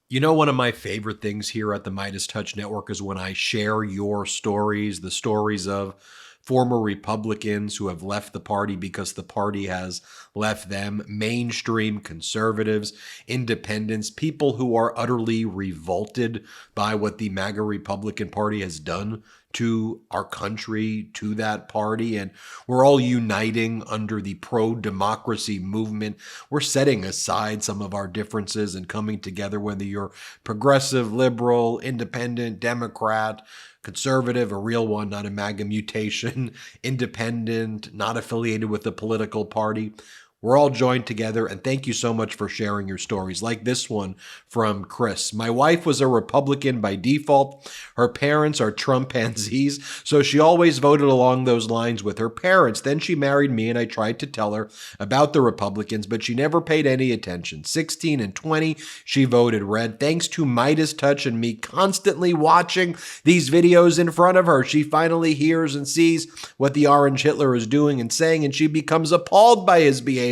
You know, one of my favorite things here at the MeidasTouch Network is when I share your stories, the stories of former Republicans who have left the party because the party has left them, mainstream conservatives, independents, people who are utterly revolted by what the MAGA Republican Party has done to our country, to that party. And we're all uniting under the pro-democracy movement. We're setting aside some of our differences and coming together, whether you're progressive, liberal, independent, Democrat, conservative, a real one, not a MAGA mutation, independent, not affiliated with a political party. We're all joined together, and thank you so much for sharing your stories, like this one from Chris. My wife was a Republican by default. Her parents are Trumpanzees, so she always voted along those lines with her parents. Then she married me, and I tried to tell her about the Republicans, but she never paid any attention. 16 and 20, she voted red. Thanks to MeidasTouch and me constantly watching these videos in front of her, she finally hears and sees what the orange Hitler is doing and saying, and she becomes appalled by his behavior.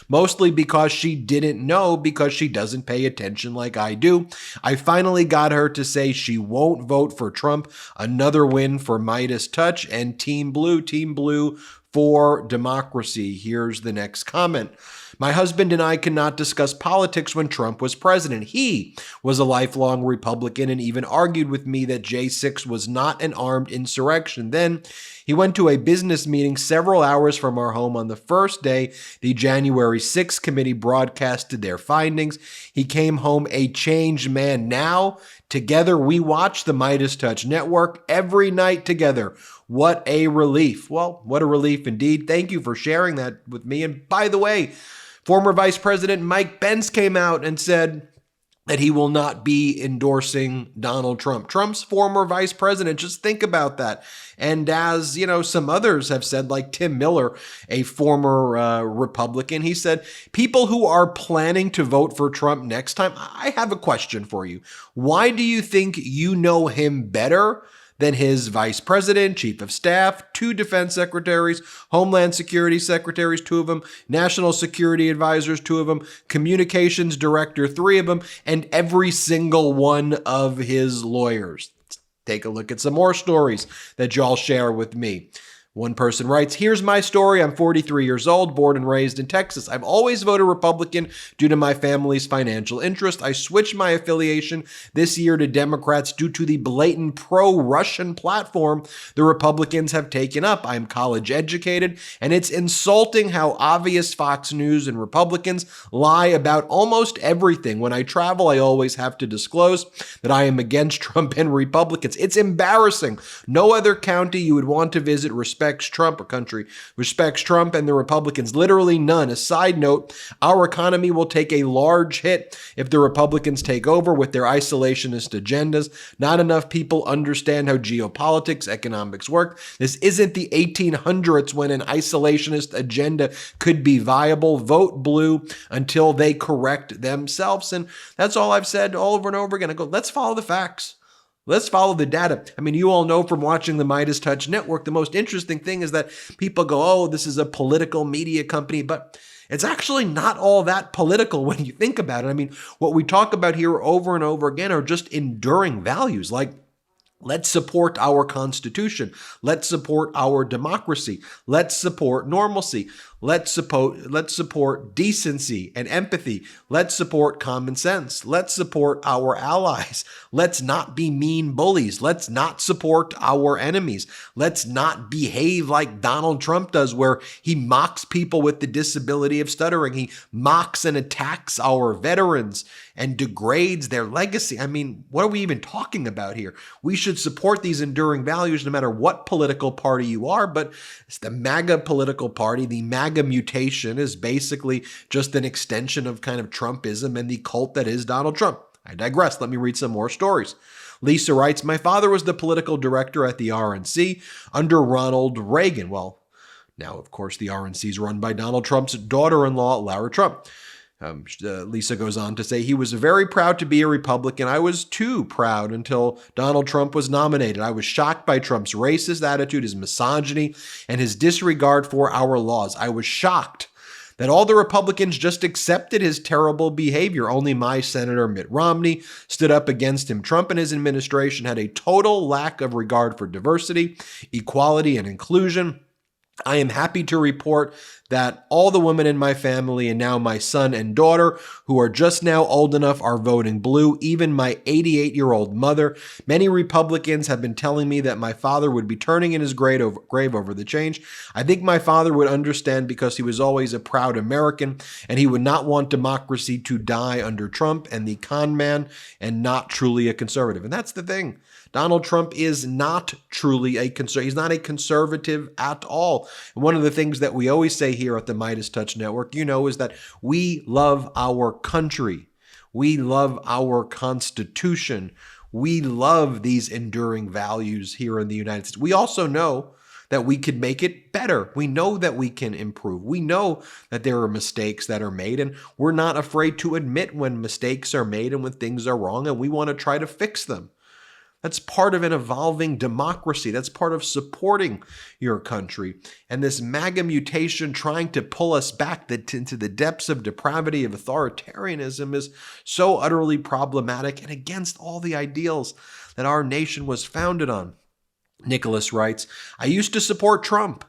Mostly because she didn't know, because she doesn't pay attention like I do. I finally got her to say she won't vote for Trump. Another win for MeidasTouch and Team Blue for democracy. Here's the next comment. My husband and I cannot discuss politics when Trump was president. He was a lifelong Republican and even argued with me that J6 was not an armed insurrection. Then he went to a business meeting several hours from our home on the first day the January 6th committee broadcasted their findings. He came home a changed man. Now, together, we watch the MeidasTouch Network every night together. What a relief. Well, what a relief indeed. Thank you for sharing that with me. And by the way, former Vice President Mike Pence came out and said that he will not be endorsing Donald Trump. Trump's former vice president, just think about that. And as, some others have said, like Tim Miller, a former Republican, he said, people who are planning to vote for Trump next time, I have a question for you. Why do you think you know him better than his vice president, chief of staff, 2 defense secretaries, homeland security secretaries, 2 of them, national security advisors, 2 of them, communications director, 3 of them, and every single one of his lawyers? Take a look at some more stories that y'all share with me. One person writes, here's my story. I'm 43 years old, born and raised in Texas. I've always voted Republican due to my family's financial interest. I switched my affiliation this year to Democrats due to the blatant pro-Russian platform the Republicans have taken up. I'm college educated, and it's insulting how obvious Fox News and Republicans lie about almost everything. When I travel, I always have to disclose that I am against Trump and Republicans. It's embarrassing. No other county you would want to visit respects Trump, or country respects Trump and the Republicans. Literally none. A side note, our economy will take a large hit if the Republicans take over with their isolationist agendas. Not enough people understand how geopolitics, economics work. This isn't the 1800s when an isolationist agenda could be viable. Vote blue until they correct themselves. And that's all I've said all over and over again. I go, let's follow the facts. Let's follow the data. I mean, you all know from watching the MeidasTouch Network, the most interesting thing is that people go, oh, this is a political media company, but it's actually not all that political when you think about it. I mean, what we talk about here over and over again are just enduring values, like let's support our Constitution. Let's support our democracy. Let's support normalcy. Let's support decency and empathy. Let's support common sense. Let's support our allies. Let's not be mean bullies. Let's not support our enemies. Let's not behave like Donald Trump does, where he mocks people with the disability of stuttering. He mocks and attacks our veterans and degrades their legacy. I mean, what are we even talking about here? We should support these enduring values no matter what political party you are, but it's the MAGA political party. The MAGA mutation is basically just an extension of kind of Trumpism and the cult that is Donald Trump. I digress. Let me read some more stories. Lisa writes, my father was the political director at the RNC under Ronald Reagan. Well, now, of course, the RNC is run by Donald Trump's daughter-in-law, Lara Trump. Lisa goes on to say, he was very proud to be a Republican. I was too proud until Donald Trump was nominated. I was shocked by Trump's racist attitude, his misogyny, and his disregard for our laws. I was shocked that all the Republicans just accepted his terrible behavior. Only my Senator Mitt Romney stood up against him. Trump and his administration had a total lack of regard for diversity, equality, and inclusion. I am happy to report that all the women in my family and now my son and daughter who are just now old enough are voting blue, even my 88-year-old mother. Many Republicans have been telling me that my father would be turning in his grave over the change. I think my father would understand because he was always a proud American and he would not want democracy to die under Trump and the con man and not truly a conservative. And that's the thing. Donald Trump is not truly a conservative. He's not a conservative at all. And one of the things that we always say here at the MeidasTouch Network, is that we love our country. We love our Constitution. We love these enduring values here in the United States. We also know that we could make it better. We know that we can improve. We know that there are mistakes that are made, and we're not afraid to admit when mistakes are made and when things are wrong, and we want to try to fix them. That's part of an evolving democracy. That's part of supporting your country. And this MAGA mutation trying to pull us back into the depths of depravity of authoritarianism is so utterly problematic and against all the ideals that our nation was founded on. Nicholas writes, I used to support Trump,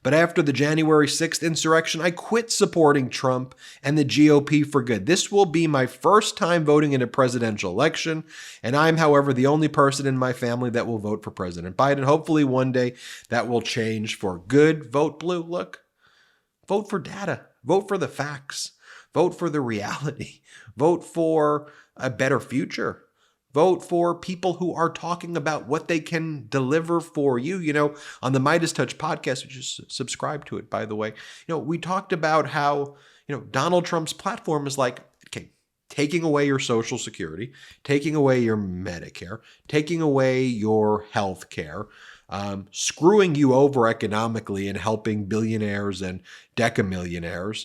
but after the January 6th insurrection, I quit supporting Trump and the GOP for good. This will be my first time voting in a presidential election, and I'm, however, the only person in my family that will vote for President Biden. Hopefully one day that will change for good. Vote blue. Look, vote for data. Vote for the facts. Vote for the reality. Vote for a better future. Vote for people who are talking about what they can deliver for you. On the MeidasTouch podcast, which is subscribe to it, by the way, we talked about how, Donald Trump's platform is like, okay, taking away your Social Security, taking away your Medicare, taking away your health care, screwing you over economically and helping billionaires and decamillionaires,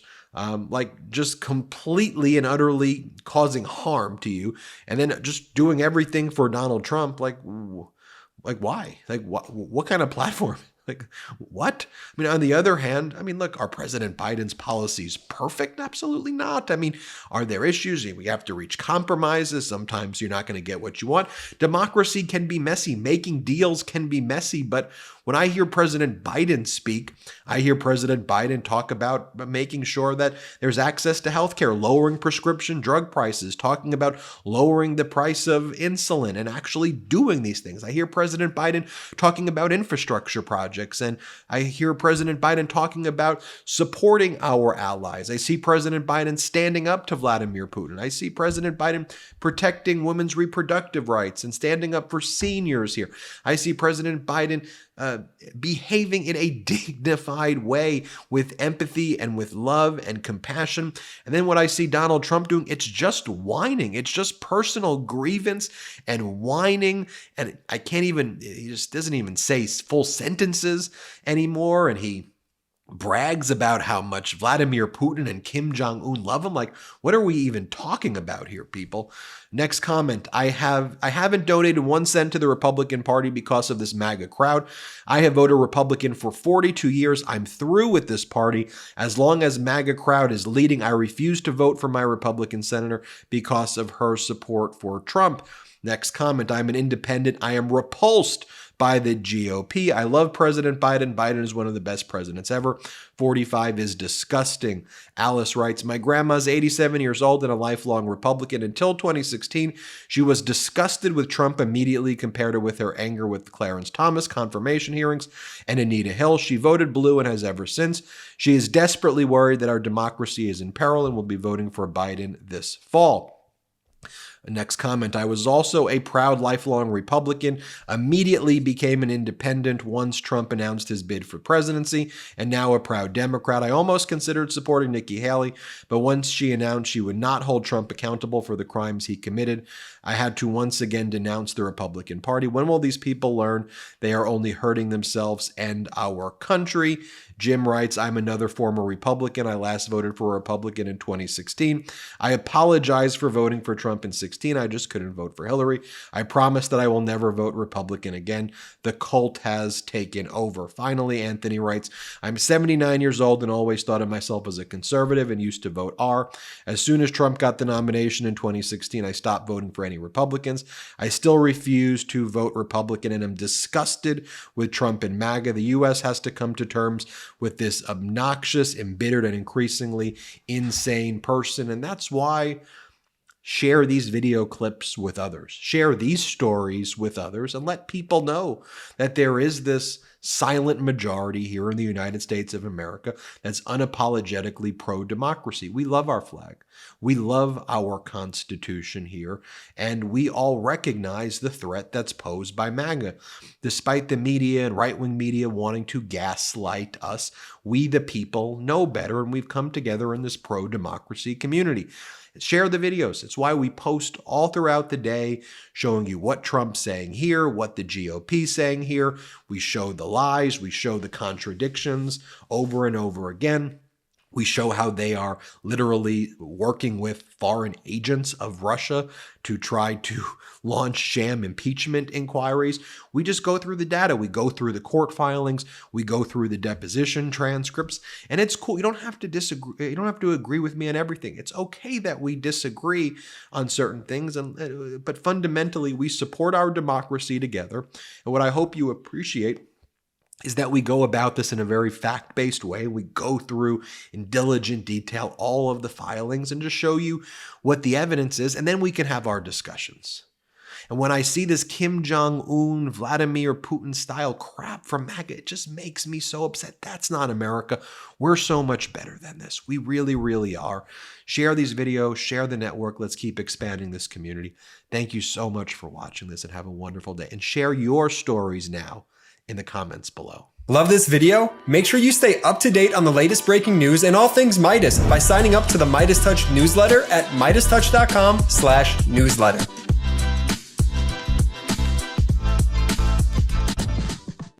just completely and utterly causing harm to you, and then just doing everything for Donald Trump. Why? What kind of platform? What? On the other hand, look, are President Biden's policies perfect? Absolutely not. Are there issues? We have to reach compromises. Sometimes you're not going to get what you want. Democracy can be messy. Making deals can be messy. But when I hear President Biden speak, I hear President Biden talk about making sure that there's access to healthcare, lowering prescription drug prices, talking about lowering the price of insulin and actually doing these things. I hear President Biden talking about infrastructure projects, and I hear President Biden talking about supporting our allies. I see President Biden standing up to Vladimir Putin. I see President Biden protecting women's reproductive rights and standing up for seniors here. I see President Biden behaving in a dignified way with empathy and with love and compassion. And then what I see Donald Trump doing, it's just whining. It's just personal grievance and whining. And he just doesn't even say full sentences anymore. And he brags about how much Vladimir Putin and Kim Jong-un love him. What are we even talking about here, people? Next comment. I haven't donated 1 cent to the Republican Party because of this MAGA crowd. I have voted Republican for 42 years. I'm through with this party. As long as MAGA crowd is leading, I refuse to vote for my Republican senator because of her support for Trump. Next comment. I'm an independent. I am repulsed by the GOP. I love President Biden. Biden is one of the best presidents ever. 45 is disgusting. Alice writes, my grandma's 87 years old and a lifelong Republican. Until 2016, she was disgusted with Trump, immediately compared it with her anger with Clarence Thomas confirmation hearings and Anita Hill. She voted blue and has ever since. She is desperately worried that our democracy is in peril and will be voting for Biden this fall. Next comment. I was also a proud lifelong Republican, immediately became an independent once Trump announced his bid for presidency, and now a proud Democrat. I almost considered supporting Nikki Haley, but once she announced she would not hold Trump accountable for the crimes he committed, I had to once again denounce the Republican Party. When will these people learn they are only hurting themselves and our country? Jim writes, I'm another former Republican. I last voted for a Republican in 2016. I apologize for voting for Trump in 2016. 2016, I just couldn't vote for Hillary. I promise that I will never vote Republican again. The cult has taken over. Finally, Anthony writes, I'm 79 years old and always thought of myself as a conservative and used to vote R. As soon as Trump got the nomination in 2016, I stopped voting for any Republicans. I still refuse to vote Republican and am disgusted with Trump and MAGA. The U.S. has to come to terms with this obnoxious, embittered, and increasingly insane person. And that's why share these video clips with others. Share these stories with others and let people know that there is this silent majority here in the United States of America that's unapologetically pro-democracy. We love our flag. We love our Constitution here, and we all recognize the threat that's posed by MAGA. Despite the media and right-wing media wanting to gaslight us, we the people know better, and we've come together in this pro-democracy community. Share the videos. It's why we post all throughout the day showing you what Trump's saying here, what the GOP's saying here. We show the lies. We show the contradictions over and over again. We show how they are literally working with foreign agents of Russia to try to launch sham impeachment inquiries. We just go through the data. We go through the court filings. We go through the deposition transcripts. And it's cool. You don't have to disagree. You don't have to agree with me on everything. It's okay that we disagree on certain things. But fundamentally, we support our democracy together. And what I hope you appreciate is that we go about this in a very fact-based way. We go through in diligent detail all of the filings and just show you what the evidence is, and then we can have our discussions. And when I see this Kim Jong-un, Vladimir Putin style crap from MAGA, it just makes me so upset. That's not America. We're so much better than this. We really, really are. Share these videos, share the network. Let's keep expanding this community. Thank you so much for watching this and have a wonderful day. And share your stories now in the comments below. Love this video? Make sure you stay up to date on the latest breaking news and all things Meidas by signing up to the MeidasTouch newsletter at MeidasTouch.com/newsletter.